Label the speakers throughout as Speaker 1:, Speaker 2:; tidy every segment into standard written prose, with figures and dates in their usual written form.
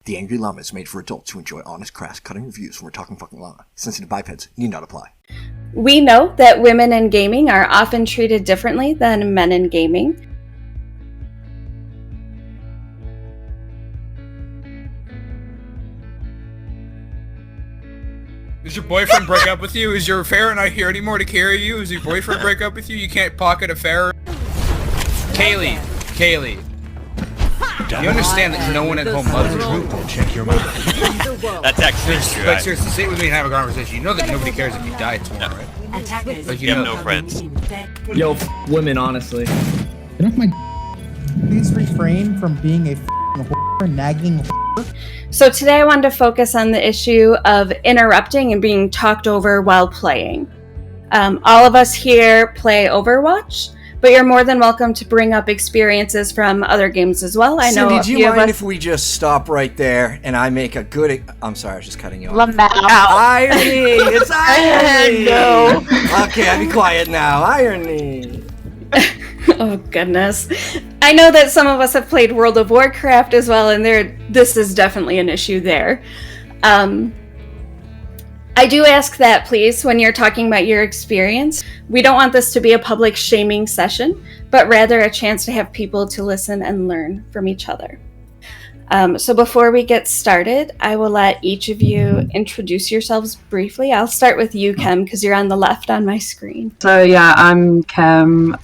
Speaker 1: The Angry Llama is made for adults who enjoy honest, crass, cutting reviews when we're talking fucking llama. Sensitive bipeds need not apply.
Speaker 2: We know that women in gaming are often treated differently than men in gaming.
Speaker 3: Does your boyfriend break up with you? Is your fare not here anymore to carry you? Does your boyfriend break up with you? You can't pocket a fare? Kaylee. You understand that no one at home loves you?
Speaker 4: Check your mind.
Speaker 5: That's actually true.
Speaker 3: Like, seriously, sit with me and have a conversation. You know that nobody cares if you die tomorrow, right? Like,
Speaker 5: You have no friends.
Speaker 6: Yo, women, honestly.
Speaker 4: Get off my. Please refrain from being a whore, nagging whore.
Speaker 2: So today I wanted to focus on the issue of interrupting and being talked over while playing. All of us here play Overwatch, but you're more than welcome to bring up experiences from other games as well. I know
Speaker 1: Cindy,
Speaker 2: a
Speaker 1: do you
Speaker 2: few of
Speaker 1: mind
Speaker 2: us...
Speaker 1: if we just stop right there and I make a good... I'm sorry, I was just cutting you off.
Speaker 7: Irony!
Speaker 1: It's irony!
Speaker 7: No.
Speaker 1: Okay, I'll be quiet now. Irony!
Speaker 2: Oh, goodness. I know that some of us have played World of Warcraft as well, and this is definitely an issue there. I do ask that, please, when you're talking about your experience, we don't want this to be a public shaming session, but rather a chance to have people to listen and learn from each other. So before we get started, I will let each of you introduce yourselves briefly. I'll start with you, Kem, because you're on the left on my screen.
Speaker 8: So yeah, I'm Kem.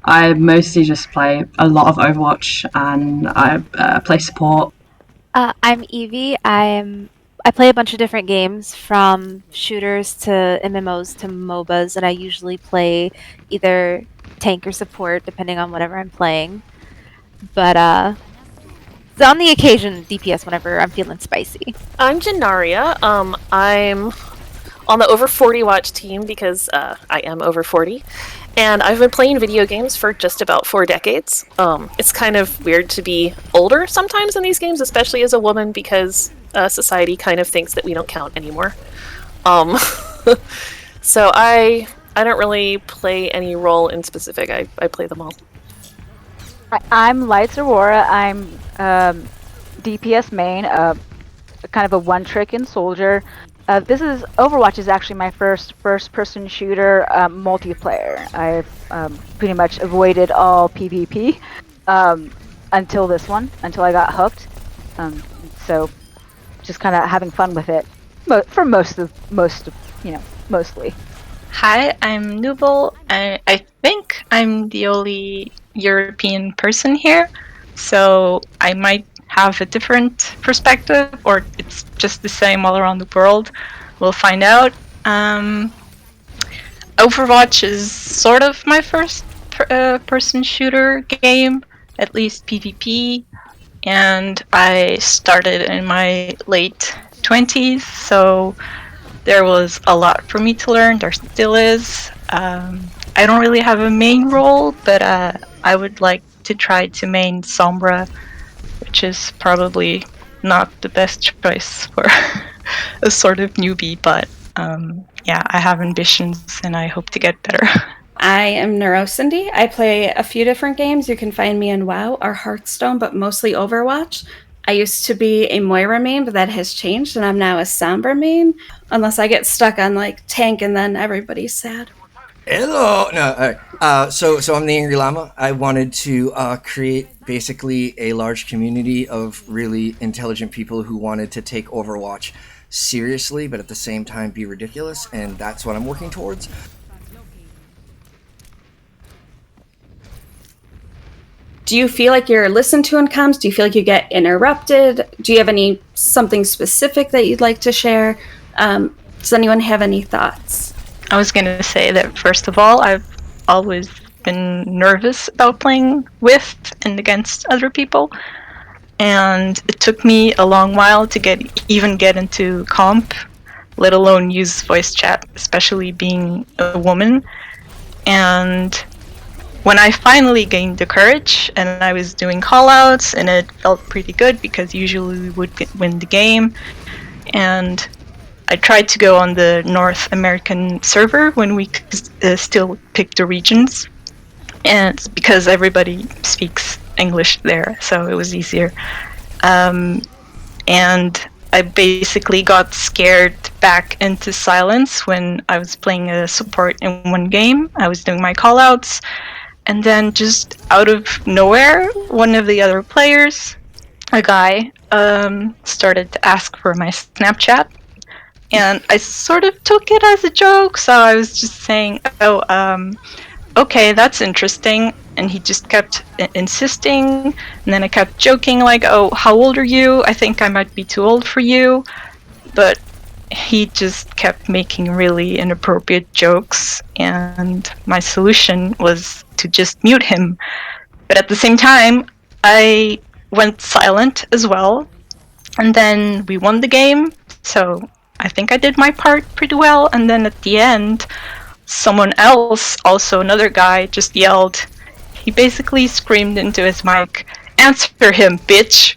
Speaker 8: I mostly just play a lot of Overwatch, and I play support.
Speaker 7: I'm Evie. I play a bunch of different games, from shooters to MMOs to MOBAs, and I usually play either tank or support, depending on whatever I'm playing. But on the occasion, DPS whenever I'm feeling spicy.
Speaker 9: I'm Janaria. I'm on the over 40 watch team because I am over 40. And I've been playing video games for just about 4 decades. It's kind of weird to be older sometimes in these games, especially as a woman, because society kind of thinks that we don't count anymore. So I don't really play any role in specific. I play them all.
Speaker 10: I'm Lights Aurora. I'm DPS main, kind of a one-trick soldier. Overwatch is actually my first-person shooter multiplayer. I've pretty much avoided all PvP until I got hooked. So just kind of having fun with it for mostly.
Speaker 11: Hi, I'm Nubel. I think I'm the only European person here, so I might have a different perspective, or it's just the same all around the world. We'll find out. Overwatch is sort of my first person shooter game, at least PvP, and I started in my late 20s, so there was a lot for me to learn. There still is. I don't really have a main role, but I would like to try to main Sombra, which is probably not the best choice for a sort of newbie, but yeah, I have ambitions and I hope to get better.
Speaker 2: I am NeuroCindy. I play a few different games. You can find me in WoW or Hearthstone, but mostly Overwatch. I used to be a Moira main, but that has changed, and I'm now a Sombra main, unless I get stuck on like tank and then everybody's sad.
Speaker 1: Hello! No, alright. So I'm the Angry Llama. I wanted to create basically a large community of really intelligent people who wanted to take Overwatch seriously, but at the same time be ridiculous, and that's what I'm working towards.
Speaker 2: Do you feel like you're listened to in comms? Do you feel like you get interrupted? Do you have something specific that you'd like to share? Does anyone have any thoughts?
Speaker 11: I was going to say that, first of all, I've always been nervous about playing with and against other people, and it took me a long while to get into comp, let alone use voice chat, especially being a woman. And when I finally gained the courage and I was doing callouts, and it felt pretty good because usually we would win the game, and I tried to go on the North American server when we could still pick the regions, and it's because everybody speaks English there, so it was easier. And I basically got scared back into silence when I was playing a support in one game. I was doing my callouts, and then just out of nowhere, one of the other players, a guy, started to ask for my Snapchat. And I sort of took it as a joke, so I was just saying, okay, that's interesting. And he just kept insisting, and then I kept joking, like, oh, how old are you? I think I might be too old for you. But he just kept making really inappropriate jokes, and my solution was to just mute him. But at the same time, I went silent as well, and then we won the game, so I think I did my part pretty well. And then at the end, someone else, also another guy, just yelled. He basically screamed into his mic, "Answer him, bitch!"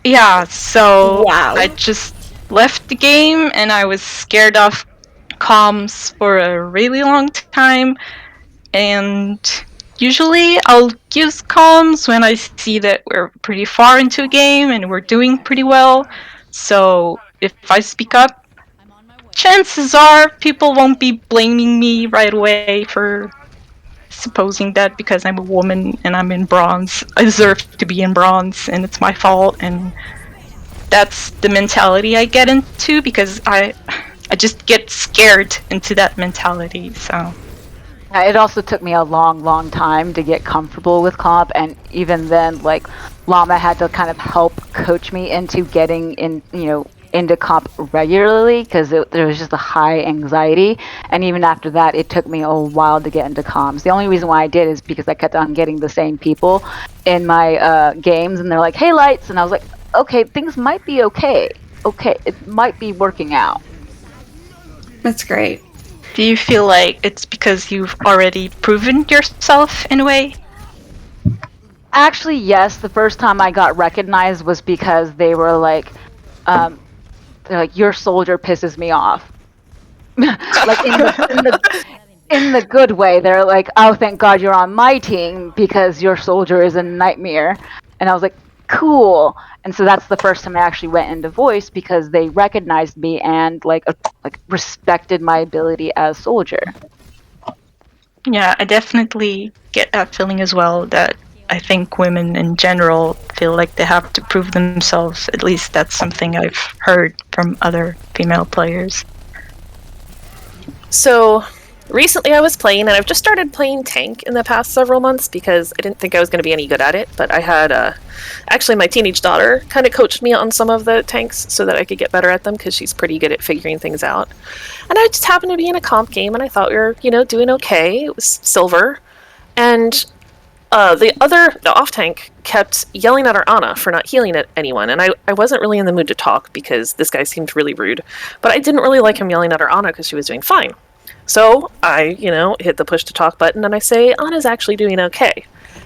Speaker 11: Yeah, so
Speaker 2: Wow.
Speaker 11: I just left the game, and I was scared off comms for a really long time. And usually I'll use comms when I see that we're pretty far into a game and we're doing pretty well. So if I speak up, chances are people won't be blaming me right away for supposing that because I'm a woman and I'm in bronze, I deserve to be in bronze and it's my fault. And that's the mentality I get into because I just get scared into that mentality. So
Speaker 10: it also took me a long time to get comfortable with comp, and even then, like, Llama had to kind of help coach me into getting in, into comp regularly, because there was just a high anxiety. And even after that, it took me a while to get into comms. The only reason why I did is because I kept on getting the same people in my games, and they're like, "Hey, Lights," and I was like, "Okay, things might be okay. Okay, it might be working out."
Speaker 2: That's great.
Speaker 11: do you feel like it's because you've already proven yourself in a way?
Speaker 10: Actually, yes. The first time I got recognized was because they were like, they're like, "Your soldier pisses me off." Like in the good way. They're like, "Oh, thank God you're on my team because your soldier is a nightmare." And I was like, "Cool." And so that's the first time I actually went into voice, because they recognized me and like respected my ability as soldier.
Speaker 11: Yeah, I definitely get that feeling as well, that I think women in general feel like they have to prove themselves. At least that's something I've heard from other female players.
Speaker 9: So recently I was playing, and I've just started playing tank in the past several months because I didn't think I was going to be any good at it, but I had actually my teenage daughter kind of coached me on some of the tanks so that I could get better at them, because she's pretty good at figuring things out. And I just happened to be in a comp game, and I thought we were, doing okay. It was silver, and the off tank kept yelling at our Ana for not healing at anyone, and I wasn't really in the mood to talk because this guy seemed really rude, but I didn't really like him yelling at our Ana because she was doing fine. So I, hit the push to talk button, and I say, Ana's actually doing okay.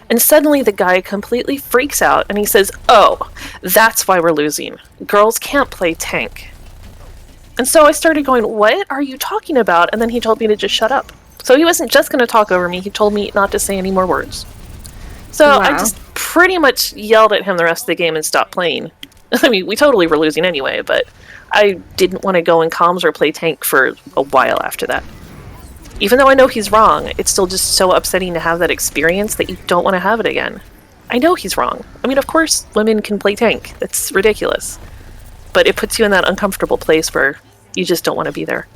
Speaker 9: And suddenly the guy completely freaks out, and he says, "Oh, that's why we're losing. Girls can't play tank." And so I started going, "What are you talking about?" And then he told me to just shut up. So he wasn't just going to talk over me, he told me not to say any more words. So
Speaker 2: Wow.
Speaker 9: I just pretty much yelled at him the rest of the game and stopped playing. I mean, we totally were losing anyway, but I didn't want to go in comms or play tank for a while after that. Even though I know he's wrong, it's still just so upsetting to have that experience that you don't want to have it again. I know he's wrong. I mean, of course, women can play tank. That's ridiculous. But it puts you in that uncomfortable place where you just don't want to be there.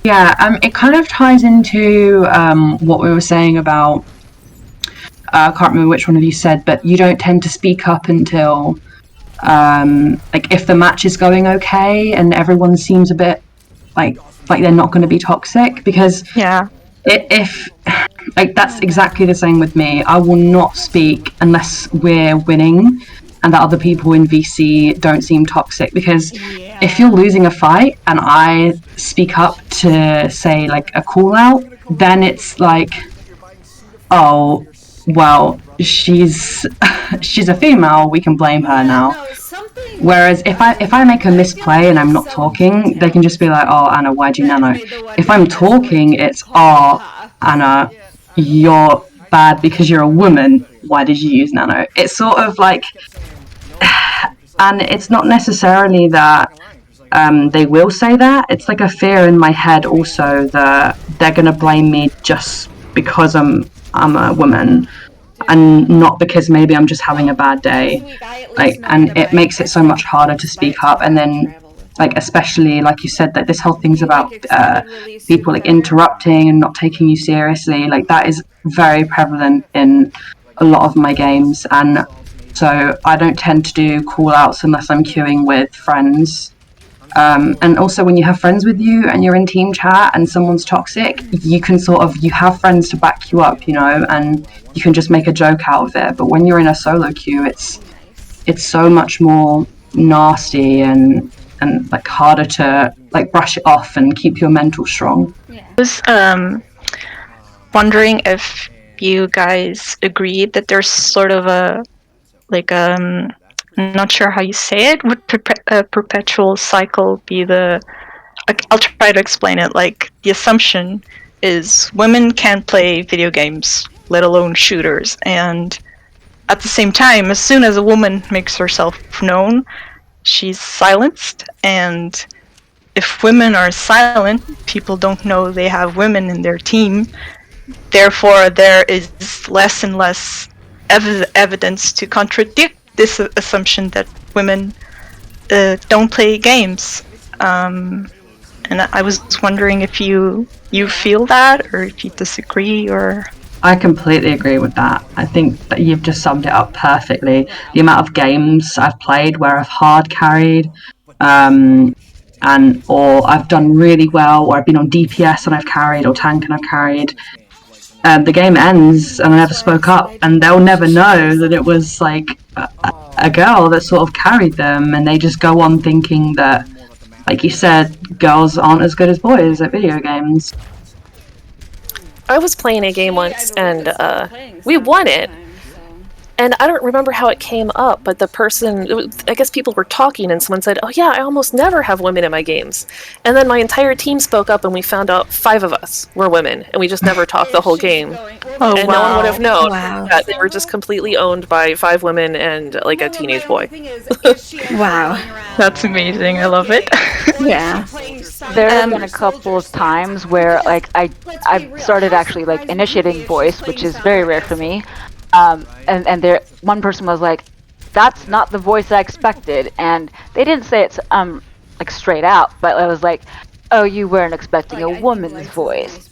Speaker 8: Yeah, it kind of ties into what we were saying about, I can't remember which one of you said, but you don't tend to speak up until, like, if the match is going okay and everyone seems a bit like they're not going to be toxic, because if like, that's exactly the same with me. I will not speak unless we're winning and the other people in VC don't seem toxic, because if you're losing a fight and I speak up to say like a call out, then it's like, oh well, she's a female, we can blame her now. Whereas if I make a misplay and I'm not talking, they can just be like, "Oh, Anna, why'd you nano?" If I'm talking, it's, "Oh, Anna, you're bad because you're a woman. Why did you use nano?" It's sort of like, And it's not necessarily that they will say that. It's like a fear in my head also that they're gonna blame me just because I'm a woman, and not because maybe I'm just having a bad day. Like, and it makes it so much harder to speak up. And then, like, especially like you said, that this whole thing's about people like interrupting and not taking you seriously. Like, that is very prevalent in a lot of my games. And so I don't tend to do call outs unless I'm queuing with friends. And also when you have friends with you and you're in team chat and someone's toxic, you can you have friends to back you up, and you can just make a joke out of it. But when you're in a solo queue, it's so much more nasty and like harder to like brush it off and keep your mental strong.
Speaker 11: I was wondering if you guys agreed that there's sort of a I'm not sure how you say it. Would a perpetual cycle be the? I'll try to explain it. Like, the assumption is women can't play video games, let alone shooters, and at the same time, as soon as a woman makes herself known, she's silenced. And if women are silent, people don't know they have women in their team. Therefore, there is less and less evidence to contradict this assumption that women don't play games. And I was wondering if you feel that, or if you disagree, or...
Speaker 8: I completely agree with that. I think that you've just summed it up perfectly. The amount of games I've played where I've hard carried, or I've done really well, or I've been on DPS and I've carried, or tank and I've carried. The game ends and I never spoke up, and they'll never know that it was like a girl that sort of carried them, and they just go on thinking that, like you said, girls aren't as good as boys at video games.
Speaker 9: I was playing a game once, and we won it. And I don't remember how it came up, but the person, I guess people were talking, and someone said, "Oh yeah, I almost never have women in my games." And then my entire team spoke up, and we found out 5 of us were women, and we just never talked the whole game.
Speaker 11: Oh,
Speaker 9: and no one would have known that they were just completely owned by 5 women and like a teenage boy.
Speaker 10: Wow.
Speaker 11: That's amazing. I love it.
Speaker 10: Yeah. There have been a couple of times where like I've started actually like initiating voice, which is very rare for me. And there one person was like, "That's not the voice I expected," and they didn't say it like straight out, but I was like, "Oh, you weren't expecting a woman's voice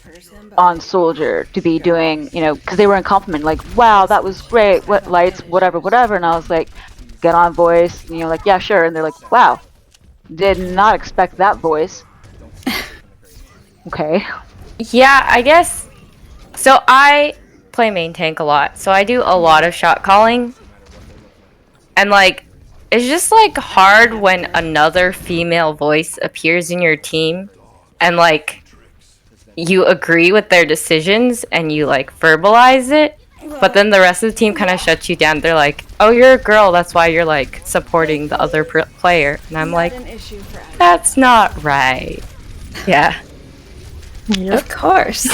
Speaker 10: on Soldier to be doing, because they were in compliment, like, wow, that was great, what lights, whatever," and I was like, "Get on voice," and you're like, "Yeah, sure," and they're like, "Wow, did not expect that voice." Okay.
Speaker 12: Yeah, I guess. So I play main tank a lot, so I do a lot of shot calling, and like it's just like hard when another female voice appears in your team and like you agree with their decisions and you like verbalize it, but then the rest of the team kind of shuts you down. They're like, "Oh, you're a girl, that's why you're like supporting the other player," and I'm like, "That's not right." Yeah.
Speaker 2: Yep. Of course.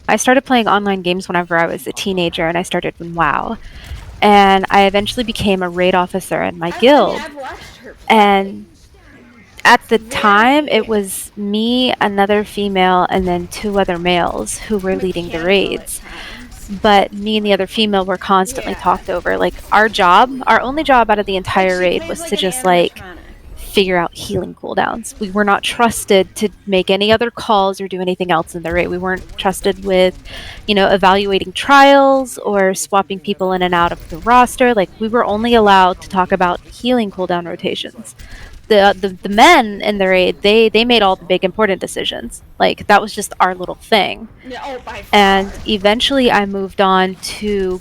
Speaker 7: I started playing online games whenever I was a teenager, and I started in WoW. And I eventually became a raid officer in my guild. And at the time, it was me, another female, and then 2 other males who were leading the raids. But me and the other female were constantly talked over. Like, our only job out of the entire raid was to just, like, figure out healing cooldowns. We were not trusted to make any other calls or do anything else in the raid. We weren't trusted with, evaluating trials or swapping people in and out of the roster. Like, we were only allowed to talk about healing cooldown rotations. The men in the raid, they made all the big important decisions. Like, that was just our little thing. And eventually I moved on to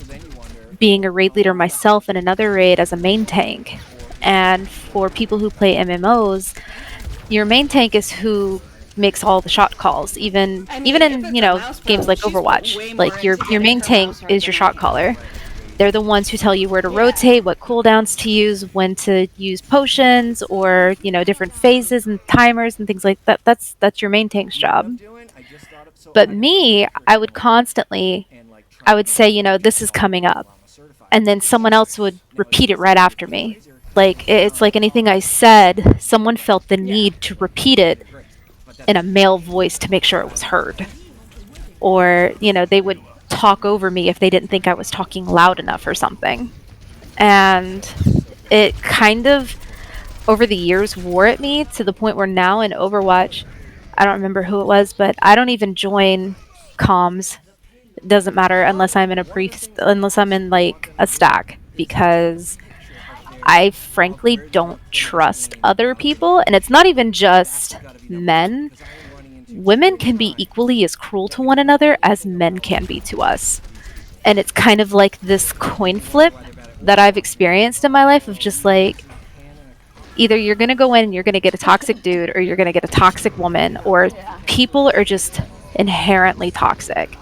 Speaker 7: being a raid leader myself in another raid as a main tank. And for people who play MMOs, your main tank is who makes all the shot calls. Even in games like Overwatch, like your main tank is your shot caller. They're the ones who tell you where to rotate, what cooldowns to use, when to use potions, or different phases and timers and things like that. That's your main tank's job. But me, I would say, this is coming up, and then someone else would repeat it right after me. Like, it's like anything I said, someone felt the need to repeat it in a male voice to make sure it was heard. Or, you know, they would talk over me if they didn't think I was talking loud enough or something. And it kind of, over the years, wore at me to the point where now in Overwatch, I don't remember who it was, but I don't even join comms. It doesn't matter unless I'm in like a stack, because I frankly don't trust other people. And it's not even just men. Women can be equally as cruel to one another as men can be to us. And it's kind of like this coin flip that I've experienced in my life of just like, either you're going to go in and you're going to get a toxic dude, or you're going to get a toxic woman, or people are just inherently toxic.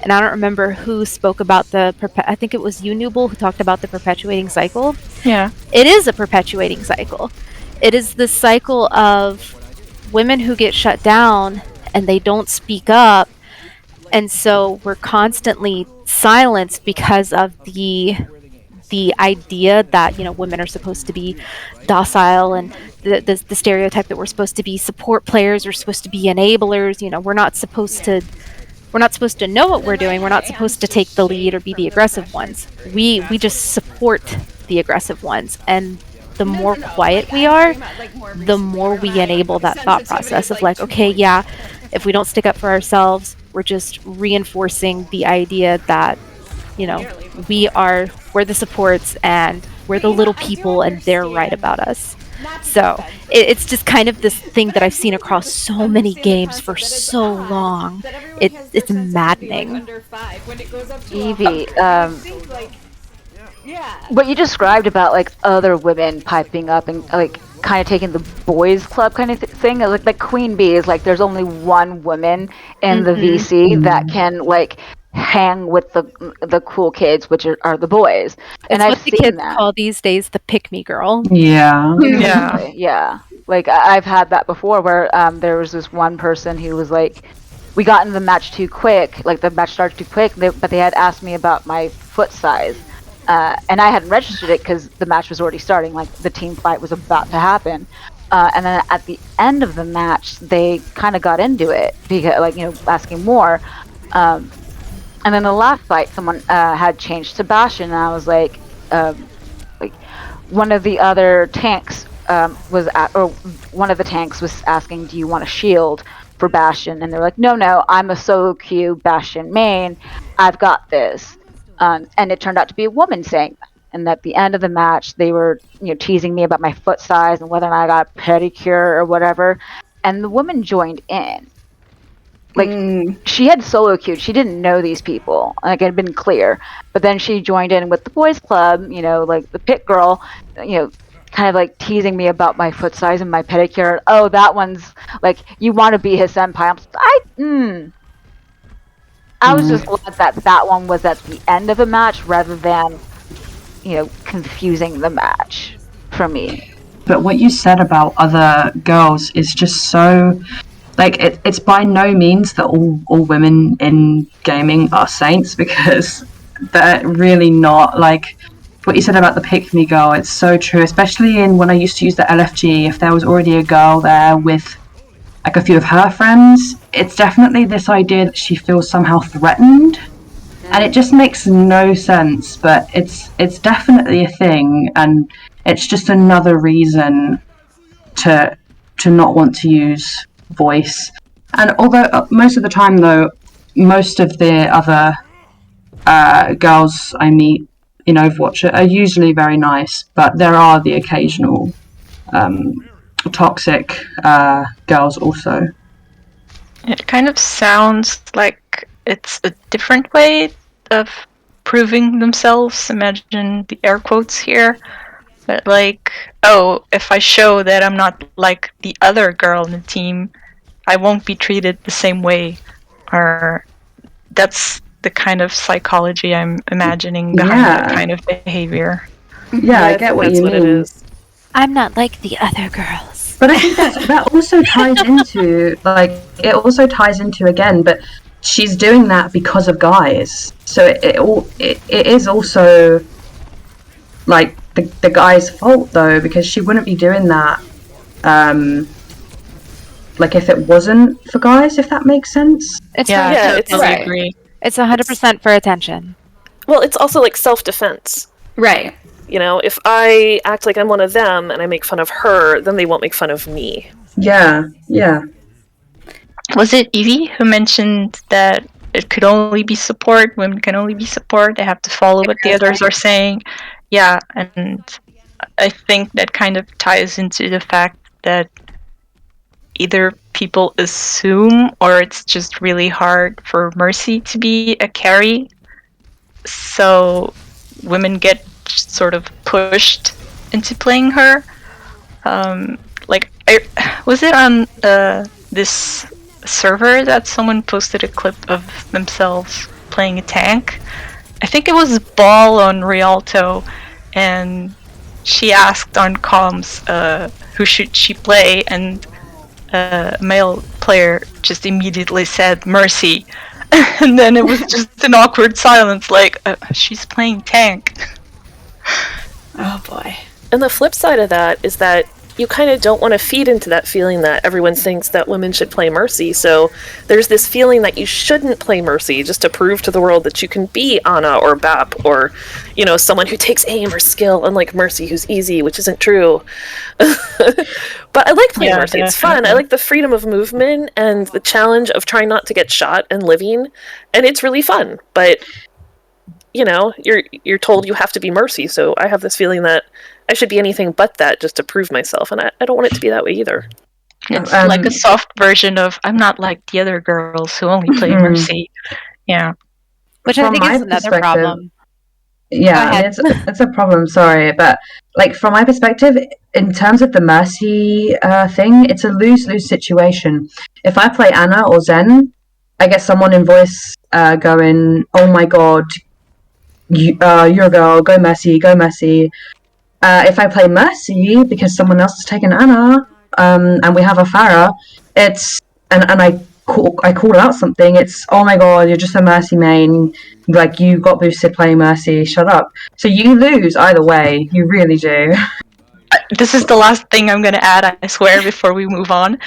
Speaker 7: And I don't remember who spoke about I think it was you, Nubel, who talked about the perpetuating cycle.
Speaker 11: Yeah.
Speaker 7: It is a perpetuating cycle. It is the cycle of women who get shut down and they don't speak up. And so we're constantly silenced because of the idea that, you know, women are supposed to be docile, and the stereotype that we're supposed to be support players, or supposed to be enablers. You know, we're not supposed to know what we're doing. We're not supposed to take the lead or be the aggressive ones. We just support the aggressive ones. And the more quiet we are, the more we enable that thought process of like, okay, yeah, if we don't stick up for ourselves, we're just reinforcing the idea that, you know, we're the supports and we're the little people and they're right about us. So it's just kind of this thing that I've seen across so many games for so long. It's maddening.
Speaker 10: Evie, what you described about like other women piping up and like kind of taking the boys club kind of thing, like Queen Bee is like there's only one woman in the VC that can like hang with the cool kids, which are the boys. And I've
Speaker 7: what the
Speaker 10: seen
Speaker 7: kids
Speaker 10: that.
Speaker 7: call these days the pick-me girl.
Speaker 8: Yeah.
Speaker 10: Yeah. Like I've had that before where there was this one person who was like, we got into the match too quick, like the match started too quick, but they had asked me about my foot size. And I hadn't registered it because the match was already starting, like the team fight was about to happen. And then at the end of the match, they kind of got into it, because, like, you know, asking more. And then the last fight, someone had changed to Bastion, and I was like one of the other tanks one of the tanks was asking, do you want a shield for Bastion? And they're like, no, I'm a solo queue Bastion main, I've got this. And it turned out to be a woman saying that. And at the end of the match, they were, you know, teasing me about my foot size and whether or not I got a pedicure or whatever. And the woman joined in. Like, she had solo queued. She didn't know these people. Like, it had been clear. But then she joined in with the boys club, you know, like the pit girl, you know, kind of like teasing me about my foot size and my pedicure. Oh, that one's like, you want to be his senpai. I was just glad that one was at the end of the match rather than, you know, confusing the match for me.
Speaker 8: But what you said about other girls is just so, like, it's by no means that all women in gaming are saints, because they're really not. Like, what you said about the pick-me girl, it's so true, especially when I used to use the LFG. If there was already a girl there with like a few of her friends, it's definitely this idea that she feels somehow threatened, and it just makes no sense, but it's definitely a thing, and it's just another reason to not want to use voice. And although most of the time, though, most of the other girls I meet in Overwatch are usually very nice, but there are the occasional toxic girls also.
Speaker 11: It kind of sounds like it's a different way of proving themselves. Imagine the air quotes here. But like, oh, if I show that I'm not like the other girl in the team, I won't be treated the same way. Or that's the kind of psychology I'm imagining behind that kind of behavior.
Speaker 8: Yeah, I get what you mean.
Speaker 11: It is.
Speaker 7: I'm not like the other girls.
Speaker 8: But I think that also ties into, like, it also ties into, again, but she's doing that because of guys. So it is also, like, the guy's fault though, because she wouldn't be doing that. Like if it wasn't for guys, if that makes sense.
Speaker 7: It's
Speaker 9: it's
Speaker 12: Right.
Speaker 9: agree.
Speaker 7: It's 100% for attention.
Speaker 9: Well, it's also like self-defense.
Speaker 2: Right.
Speaker 9: You know, if I act like I'm one of them and I make fun of her, then they won't make fun of me.
Speaker 8: Yeah.
Speaker 11: Was it Evie who mentioned that it could only be support, women can only be support, they have to follow what the others are saying? Yeah, and I think that kind of ties into the fact that either people assume or it's just really hard for Mercy to be a carry, so women get sort of pushed into playing her. Was it on this server that someone posted a clip of themselves playing a tank? I think it was Ball on Rialto, and she asked on comms who should she play, and a male player just immediately said Mercy, and then it was just an awkward silence, like she's playing tank.
Speaker 2: Oh boy.
Speaker 9: And the flip side of that is that you kind of don't want to feed into that feeling that everyone thinks that women should play Mercy. So there's this feeling that you shouldn't play Mercy just to prove to the world that you can be Ana or Bap or, you know, someone who takes aim or skill, unlike Mercy, who's easy, which isn't true. But I like playing Mercy. It's fun. I like the freedom of movement and the challenge of trying not to get shot and living. And it's really fun. But, you know, you're told you have to be Mercy. So I have this feeling that I should be anything but that just to prove myself, and I don't want it to be that way either.
Speaker 11: It's like a soft version of I'm not like the other girls who only play Mercy. Yeah.
Speaker 7: Which I think is another problem.
Speaker 8: Yeah, I mean, it's a problem, sorry, but like from my perspective, in terms of the Mercy thing, it's a lose-lose situation. If I play Ana or Zen, I get someone in voice going, "Oh my god, you're a girl, go Mercy, go Mercy." If I play Mercy because someone else has taken Ana, and we have a Pharah, it's and I call out something. It's, "Oh my god, you're just a Mercy main. Like you got boosted playing Mercy. Shut up." So you lose either way. You really do.
Speaker 11: This is the last thing I'm going to add, I swear, before we move on.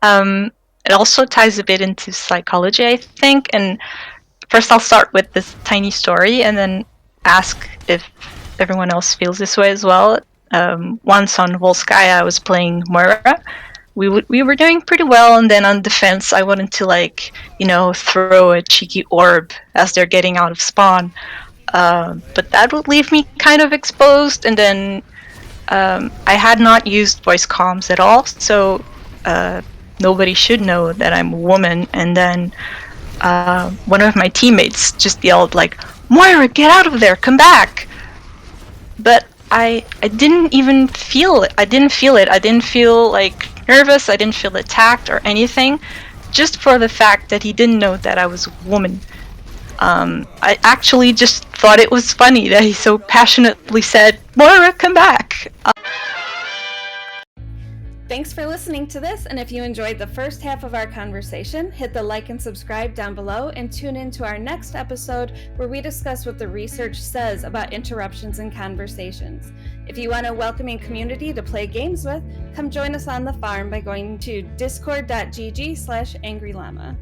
Speaker 11: It also ties a bit into psychology, I think. And first, I'll start with this tiny story, and then ask if everyone else feels this way as well. Once on Volskaya, I was playing Moira. We were doing pretty well, and then on defense, I wanted to throw a cheeky orb as they're getting out of spawn. But that would leave me kind of exposed, and then I had not used voice comms at all, so nobody should know that I'm a woman. And then one of my teammates just yelled like, "Moira, get out of there! Come back!" But I didn't even feel it. I didn't feel like nervous. I didn't feel attacked or anything. Just for the fact that he didn't know that I was a woman. I actually just thought it was funny that he so passionately said, "Moira, come back!"
Speaker 2: Thanks for listening to this, and if you enjoyed the first half of our conversation, hit the like and subscribe down below and tune in to our next episode where we discuss what the research says about interruptions in conversations. If you want a welcoming community to play games with, come join us on the farm by going to discord.gg/angryllama.